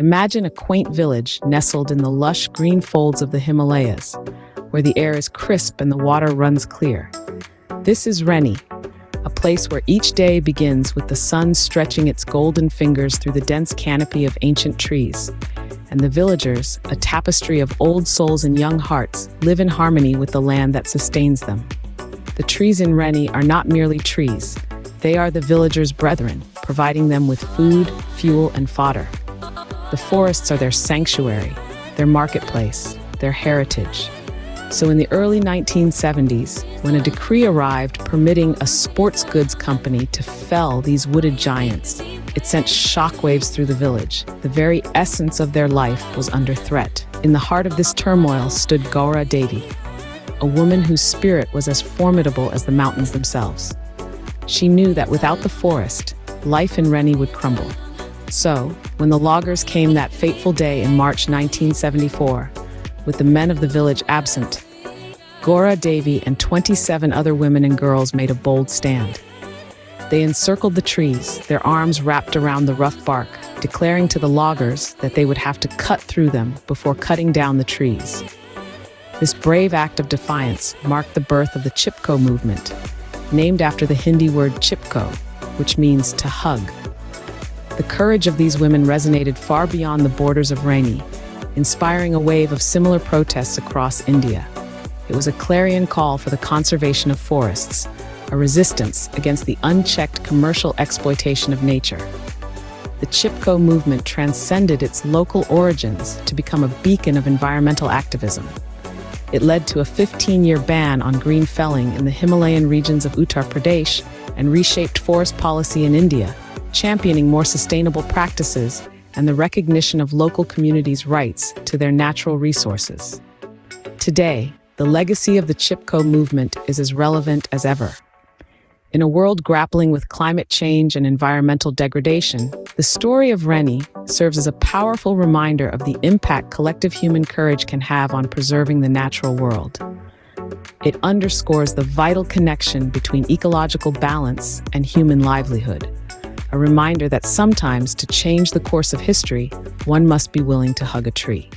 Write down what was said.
Imagine a quaint village nestled in the lush green folds of the Himalayas, where the air is crisp and the water runs clear. This is Reni, a place where each day begins with the sun stretching its golden fingers through the dense canopy of ancient trees. And the villagers, a tapestry of old souls and young hearts, live in harmony with the land that sustains them. The trees in Reni are not merely trees. They are the villagers' brethren, providing them with food, fuel, and fodder. The forests are their sanctuary, their marketplace, their heritage. So in the early 1970s, when a decree arrived permitting a sports goods company to fell these wooded giants, it sent shockwaves through the village. The very essence of their life was under threat. In the heart of this turmoil stood Gaura Devi, a woman whose spirit was as formidable as the mountains themselves. She knew that without the forest, life in Reni would crumble. So, when the loggers came that fateful day in March 1974, with the men of the village absent, Gaura Devi and 27 other women and girls made a bold stand. They encircled the trees, their arms wrapped around the rough bark, declaring to the loggers that they would have to cut through them before cutting down the trees. This brave act of defiance marked the birth of the Chipko movement, named after the Hindi word Chipko, which means to hug. The courage of these women resonated far beyond the borders of Reni, inspiring a wave of similar protests across India. It was a clarion call for the conservation of forests, a resistance against the unchecked commercial exploitation of nature. The Chipko movement transcended its local origins to become a beacon of environmental activism. It led to a 15-year ban on green felling in the Himalayan regions of Uttar Pradesh and reshaped forest policy in India, championing more sustainable practices and the recognition of local communities' rights to their natural resources. Today, the legacy of the Chipko movement is as relevant as ever. In a world grappling with climate change and environmental degradation, the story of Reni serves as a powerful reminder of the impact collective human courage can have on preserving the natural world. It underscores the vital connection between ecological balance and human livelihood, a reminder that sometimes to change the course of history, one must be willing to hug a tree.